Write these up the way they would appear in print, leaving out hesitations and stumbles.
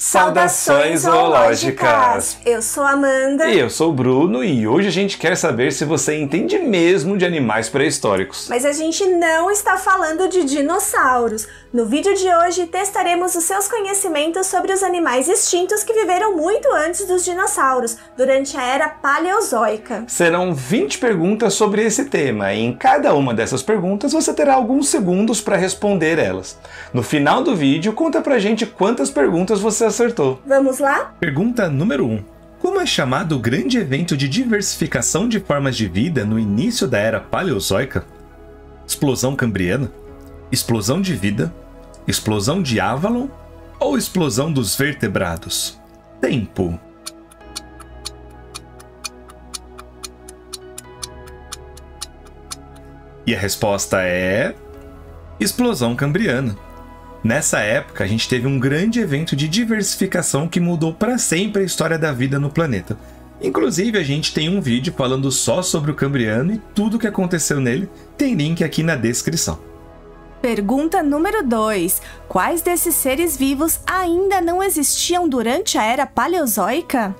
Saudações zoológicas! Eu sou a Amanda. E eu sou o Bruno, e hoje a gente quer saber se você entende mesmo de animais pré-históricos. Mas a gente não está falando de dinossauros. No vídeo de hoje testaremos os seus conhecimentos sobre os animais extintos que viveram muito antes dos dinossauros, durante a Era Paleozoica. Serão 20 perguntas sobre esse tema, e em cada uma dessas perguntas você terá alguns segundos para responder elas. No final do vídeo, conta pra gente quantas perguntas você acertou. Vamos lá? Pergunta número 1. Como é chamado o grande evento de diversificação de formas de vida no início da Era Paleozoica? Explosão Cambriana? Explosão de vida? Explosão de Avalon? Ou explosão dos vertebrados? Tempo. E a resposta é... Explosão Cambriana. Nessa época, a gente teve um grande evento de diversificação que mudou para sempre a história da vida no planeta. Inclusive, a gente tem um vídeo falando só sobre o Cambriano e tudo o que aconteceu nele, tem link aqui na descrição. Pergunta número 2. Quais desses seres vivos ainda não existiam durante a Era Paleozoica?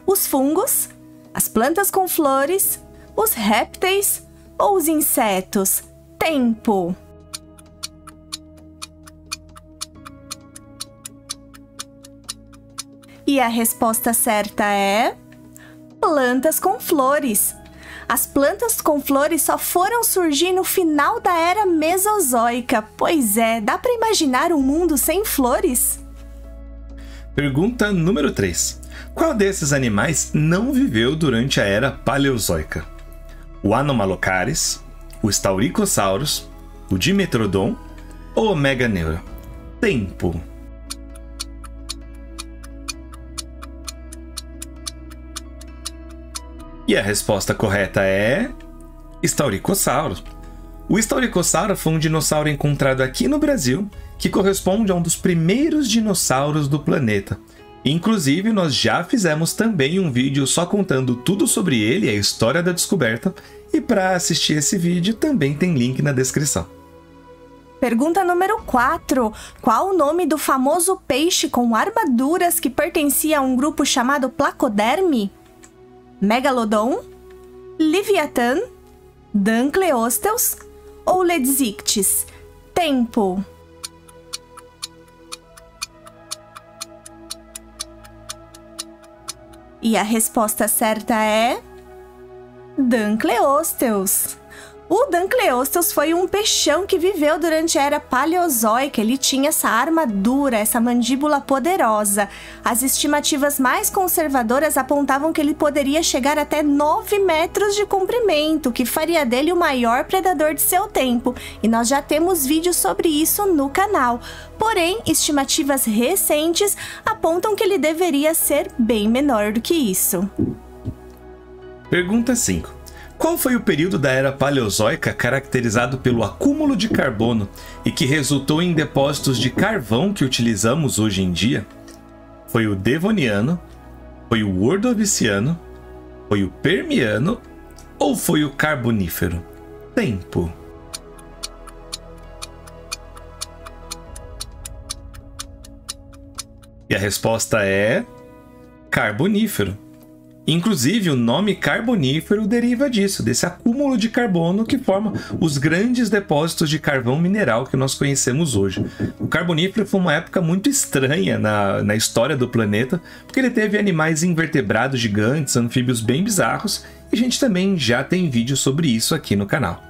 Os fungos, as plantas com flores, os répteis ou os insetos? Tempo. E a resposta certa é... plantas com flores. As plantas com flores só foram surgir no final da Era Mesozoica. Pois é, dá para imaginar um mundo sem flores? Pergunta número 3. Qual desses animais não viveu durante a Era Paleozoica? O Anomalocaris, o Staurikosaurus, o Dimetrodon ou o Meganeura? Tempo. E a resposta correta é... Staurikosaurus. O Staurikosaurus foi um dinossauro encontrado aqui no Brasil, que corresponde a um dos primeiros dinossauros do planeta. Inclusive, nós já fizemos também um vídeo só contando tudo sobre ele e a história da descoberta, e para assistir esse vídeo também tem link na descrição. Pergunta número 4. Qual o nome do famoso peixe com armaduras que pertencia a um grupo chamado Placoderme? Megalodon, Leviathan, Dunkleosteus ou Ledzictis? Tempo. E a resposta certa é... Dunkleosteus. O Dunkleosteus foi um peixão que viveu durante a Era Paleozoica. Ele tinha essa armadura, essa mandíbula poderosa. As estimativas mais conservadoras apontavam que ele poderia chegar até 9 metros de comprimento, que faria dele o maior predador de seu tempo. E nós já temos vídeos sobre isso no canal. Porém, estimativas recentes apontam que ele deveria ser bem menor do que isso. Pergunta 5. Qual foi o período da Era Paleozoica caracterizado pelo acúmulo de carbono e que resultou em depósitos de carvão que utilizamos hoje em dia? Foi o Devoniano? Foi o Ordoviciano? Foi o Permiano? Ou foi o Carbonífero? Tempo. E a resposta é... Carbonífero. Inclusive, o nome carbonífero deriva disso, desse acúmulo de carbono que forma os grandes depósitos de carvão mineral que nós conhecemos hoje. O carbonífero foi uma época muito estranha na história do planeta, porque ele teve animais invertebrados gigantes, anfíbios bem bizarros, e a gente também já tem vídeo sobre isso aqui no canal.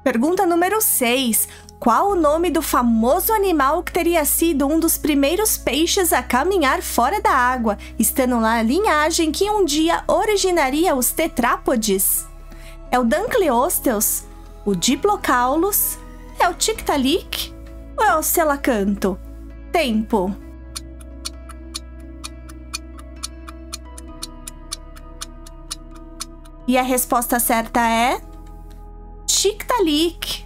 Pergunta número 6. Qual o nome do famoso animal que teria sido um dos primeiros peixes a caminhar fora da água, estando na linhagem que um dia originaria os tetrápodes? É o Dunkleosteus? O Diplocaulus? É o Tiktaalik? Ou é o Selacanto? Tempo. E a resposta certa é... Tiktaalik.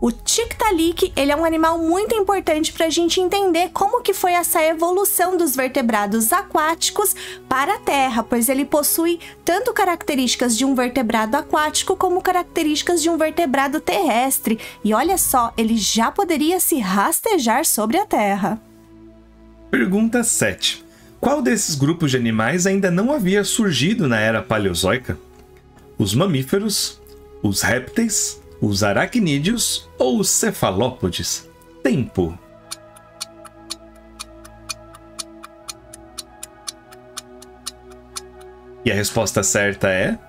O Tiktaalik, ele é um animal muito importante para a gente entender como que foi essa evolução dos vertebrados aquáticos para a Terra, pois ele possui tanto características de um vertebrado aquático como características de um vertebrado terrestre. E olha só, ele já poderia se rastejar sobre a Terra. Pergunta 7. Qual desses grupos de animais ainda não havia surgido na Era Paleozoica? Os mamíferos, os répteis, os aracnídeos ou os cefalópodes? Tempo. E a resposta certa é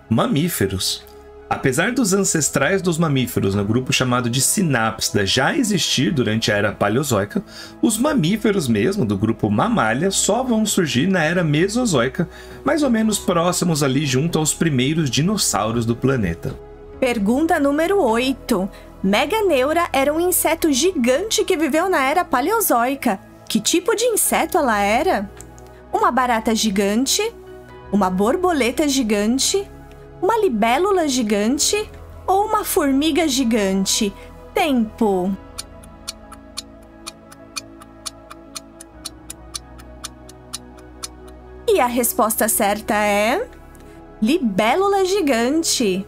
mamíferos. Apesar dos ancestrais dos mamíferos no grupo chamado de Synapsida já existir durante a Era Paleozoica, os mamíferos mesmo do grupo Mammalia só vão surgir na Era Mesozoica, mais ou menos próximos ali junto aos primeiros dinossauros do planeta. Pergunta número 8. Meganeura era um inseto gigante que viveu na Era Paleozoica. Que tipo de inseto ela era? Uma barata gigante? Uma borboleta gigante? Uma libélula gigante ou uma formiga gigante? Tempo. E a resposta certa é libélula gigante.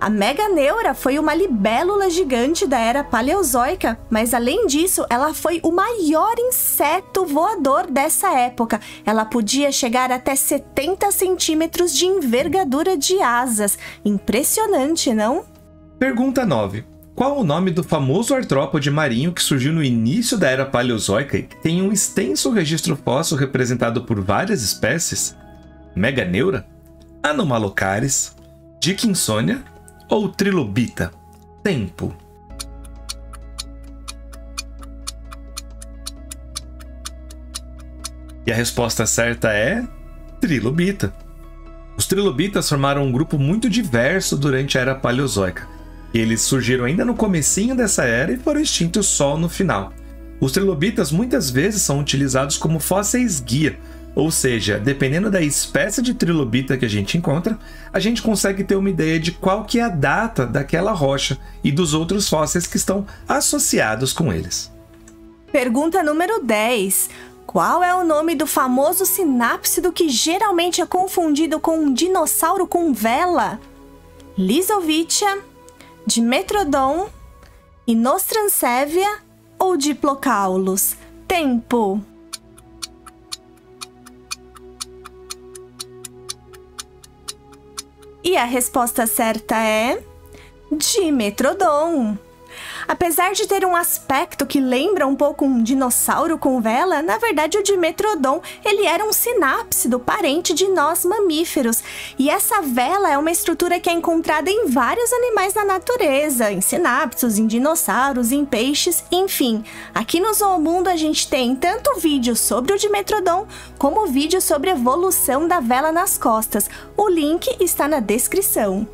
A Meganeura foi uma libélula gigante da Era Paleozoica, mas além disso, ela foi o maior inseto voador dessa época. Ela podia chegar até 70 centímetros de envergadura de asas. Impressionante, não? Pergunta 9. Qual o nome do famoso artrópode marinho que surgiu no início da Era Paleozoica e que tem um extenso registro fóssil representado por várias espécies? Meganeura? Anomalocaris? Dickinsonia? Ou trilobita? Tempo. E a resposta certa é trilobita. Os trilobitas formaram um grupo muito diverso durante a Era Paleozoica. Eles surgiram ainda no comecinho dessa era e foram extintos só no final. Os trilobitas muitas vezes são utilizados como fósseis guia, ou seja, dependendo da espécie de trilobita que a gente encontra, a gente consegue ter uma ideia de qual que é a data daquela rocha e dos outros fósseis que estão associados com eles. Pergunta número 10. Qual é o nome do famoso sinápsido que geralmente é confundido com um dinossauro com vela? Lisovitia, Dimetrodon, Inostrancevia ou Diplocaulos? Tempo. E a resposta certa é Dimetrodon. Apesar de ter um aspecto que lembra um pouco um dinossauro com vela, na verdade o Dimetrodon ele era um sinápsido parente de nós mamíferos. E essa vela é uma estrutura que é encontrada em vários animais da natureza, em sinápsidos, em dinossauros, em peixes, enfim. Aqui no Zoomundo a gente tem tanto vídeo sobre o Dimetrodon como vídeo sobre a evolução da vela nas costas. O link está na descrição.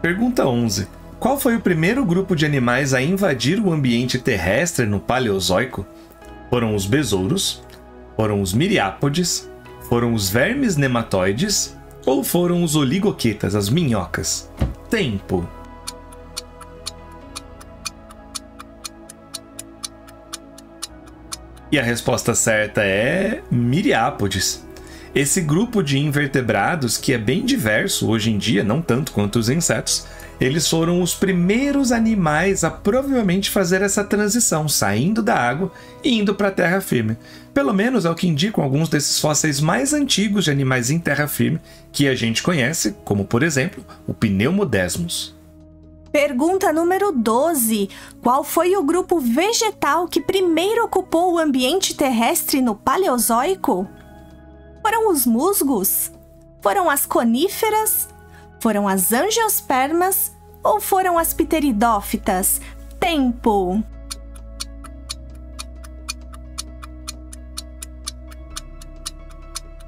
Pergunta 11. Qual foi o primeiro grupo de animais a invadir o ambiente terrestre no Paleozoico? Foram os besouros? Foram os miriápodes? Foram os vermes nematóides? Ou foram os oligoquetas, as minhocas? Tempo. E a resposta certa é miriápodes. Esse grupo de invertebrados, que é bem diverso hoje em dia, não tanto quanto os insetos, eles foram os primeiros animais a provavelmente fazer essa transição, saindo da água e indo para a terra firme. Pelo menos é o que indicam alguns desses fósseis mais antigos de animais em terra firme que a gente conhece, como por exemplo o Pneumodesmus. Pergunta número 12. Qual foi o grupo vegetal que primeiro ocupou o ambiente terrestre no Paleozoico? Foram os musgos? Foram as coníferas? Foram as angiospermas ou foram as pteridófitas? Tempo.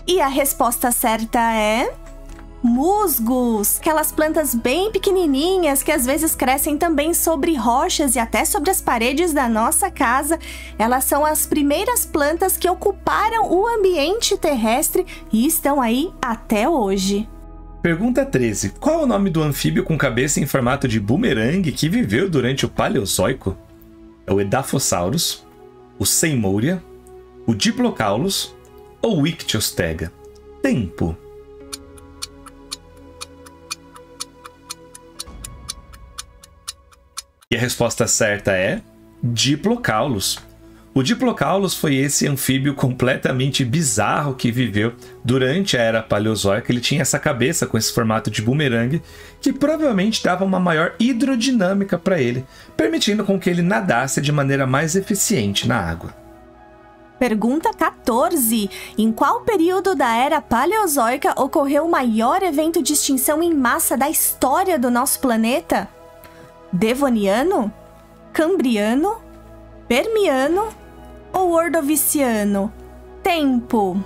E a resposta certa é musgos, aquelas plantas bem pequenininhas que às vezes crescem também sobre rochas e até sobre as paredes da nossa casa. Elas são as primeiras plantas que ocuparam o ambiente terrestre e estão aí até hoje. Pergunta 13. Qual é o nome do anfíbio com cabeça em formato de bumerangue que viveu durante o Paleozoico? É o Edaphosaurus, o Seymoura, o Diplocaulos ou o Ichthyostega? Tempo. E a resposta certa é Diplocaulos. O Diplocaulos foi esse anfíbio completamente bizarro que viveu durante a Era Paleozoica. Ele tinha essa cabeça com esse formato de bumerangue, que provavelmente dava uma maior hidrodinâmica para ele, permitindo com que ele nadasse de maneira mais eficiente na água. Pergunta 14. Em qual período da Era Paleozoica ocorreu o maior evento de extinção em massa da história do nosso planeta? Devoniano? Cambriano? Permiano ou Ordoviciano? Tempo.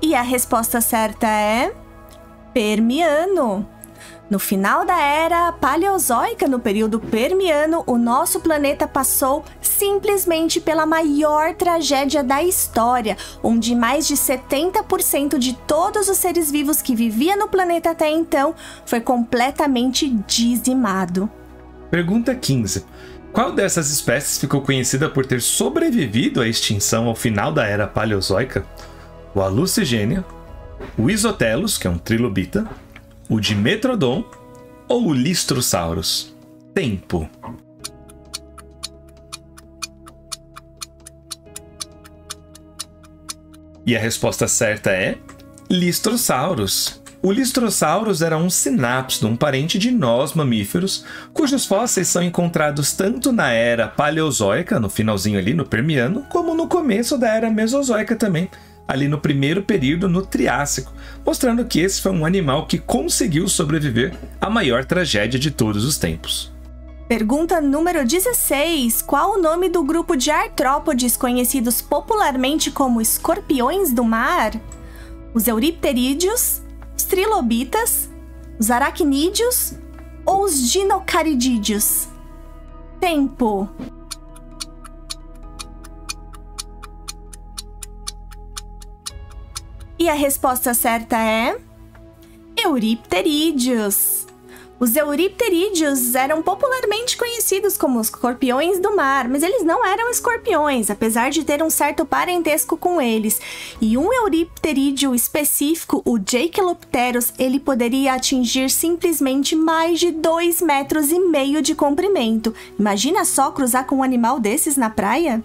E a resposta certa é Permiano. No final da Era Paleozoica, no período Permiano, o nosso planeta passou simplesmente pela maior tragédia da história, onde mais de 70% de todos os seres vivos que viviam no planeta até então foi completamente dizimado. Pergunta 15. Qual dessas espécies ficou conhecida por ter sobrevivido à extinção ao final da Era Paleozoica? O Alucigênia, o Isotelos, que é um trilobita, o Dimetrodon ou o Listrosaurus? Tempo. E a resposta certa é Listrosaurus. O Listrosaurus era um sinápsido, um parente de nós mamíferos, cujos fósseis são encontrados tanto na Era Paleozoica, no finalzinho ali no Permiano, como no começo da Era Mesozoica também, ali no primeiro período, no Triássico, mostrando que esse foi um animal que conseguiu sobreviver à maior tragédia de todos os tempos. Pergunta número 16. Qual o nome do grupo de artrópodes conhecidos popularmente como escorpiões do mar? Os euripterídeos, os trilobitas, os aracnídeos ou os dinocaridídeos? Tempo. E a resposta certa é Euripterídeos. Os euripterídeos eram popularmente conhecidos como escorpiões do mar, mas eles não eram escorpiões, apesar de ter um certo parentesco com eles. E um euripterídeo específico, o Jaekelopterus, ele poderia atingir simplesmente mais de 2,5 metros de comprimento. Imagina só cruzar com um animal desses na praia?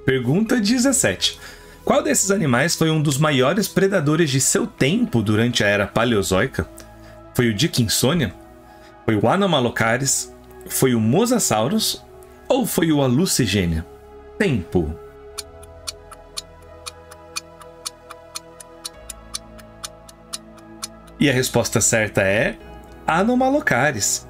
Pergunta 17. Qual desses animais foi um dos maiores predadores de seu tempo durante a Era Paleozoica? Foi o Dickinsonia? Foi o Anomalocaris? Foi o Mosasaurus? Ou foi o Alucigênia? Tempo. E a resposta certa é Anomalocaris.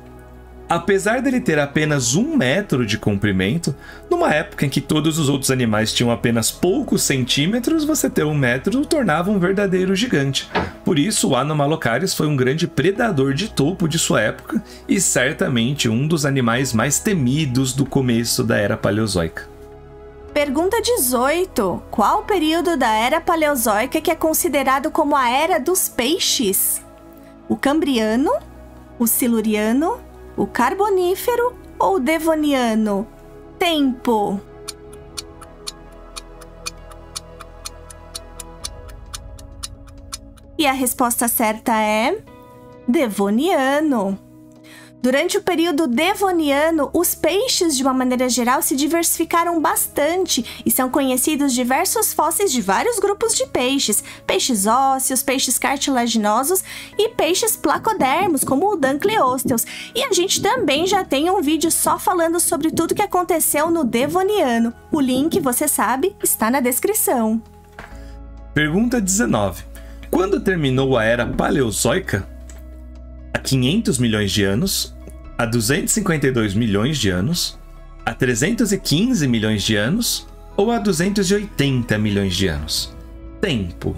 Apesar dele ter apenas 1 metro de comprimento, numa época em que todos os outros animais tinham apenas poucos centímetros, você ter 1 metro o tornava um verdadeiro gigante. Por isso, o Anomalocaris foi um grande predador de topo de sua época e certamente um dos animais mais temidos do começo da Era Paleozoica. Pergunta 18. Qual o período da Era Paleozoica que é considerado como a Era dos Peixes? O Cambriano? O Siluriano? O Carbonífero ou o Devoniano? Tempo. E a resposta certa é Devoniano. Durante o período Devoniano, os peixes, de uma maneira geral, se diversificaram bastante e são conhecidos diversos fósseis de vários grupos de peixes, peixes ósseos, peixes cartilaginosos e peixes placodermos, como o Dunkleosteus. E a gente também já tem um vídeo só falando sobre tudo que aconteceu no Devoniano. O link, você sabe, está na descrição. Pergunta 19. Quando terminou a Era Paleozoica? Há 500 milhões de anos, há 252 milhões de anos, há 315 milhões de anos ou há 280 milhões de anos? Tempo.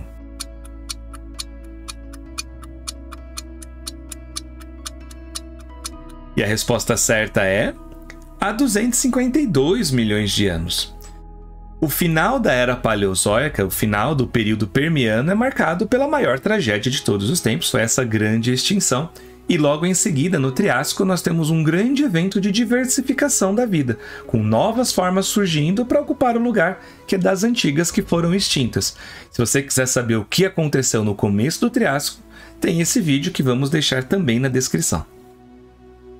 E a resposta certa é há 252 milhões de anos. O final da Era Paleozoica, o final do período Permiano, é marcado pela maior tragédia de todos os tempos, foi essa grande extinção. E logo em seguida, no Triássico, nós temos um grande evento de diversificação da vida, com novas formas surgindo para ocupar o lugar que é das antigas que foram extintas. Se você quiser saber o que aconteceu no começo do Triássico, tem esse vídeo que vamos deixar também na descrição.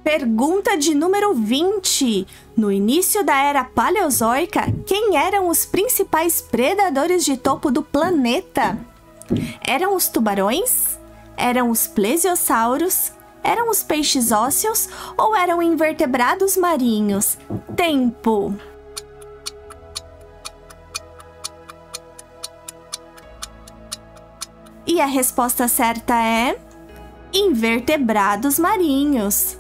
Pergunta de número 20. No início da Era Paleozoica, quem eram os principais predadores de topo do planeta? Eram os tubarões? Eram os plesiosauros? Eram os peixes ósseos ou eram invertebrados marinhos? Tempo! E a resposta certa é invertebrados marinhos.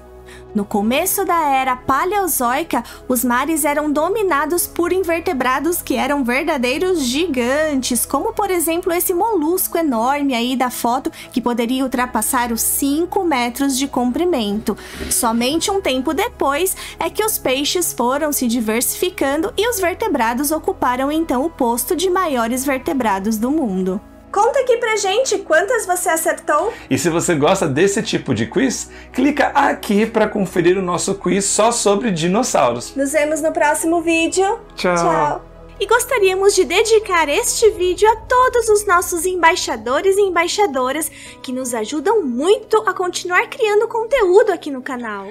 No começo da Era Paleozoica, os mares eram dominados por invertebrados que eram verdadeiros gigantes, como por exemplo esse molusco enorme aí da foto que poderia ultrapassar os 5 metros de comprimento. Somente um tempo depois é que os peixes foram se diversificando e os vertebrados ocuparam então o posto de maiores vertebrados do mundo. Conta aqui pra gente quantas você acertou. E se você gosta desse tipo de quiz, clica aqui para conferir o nosso quiz só sobre dinossauros. Nos vemos no próximo vídeo. Tchau! Tchau! E gostaríamos de dedicar este vídeo a todos os nossos embaixadores e embaixadoras que nos ajudam muito a continuar criando conteúdo aqui no canal.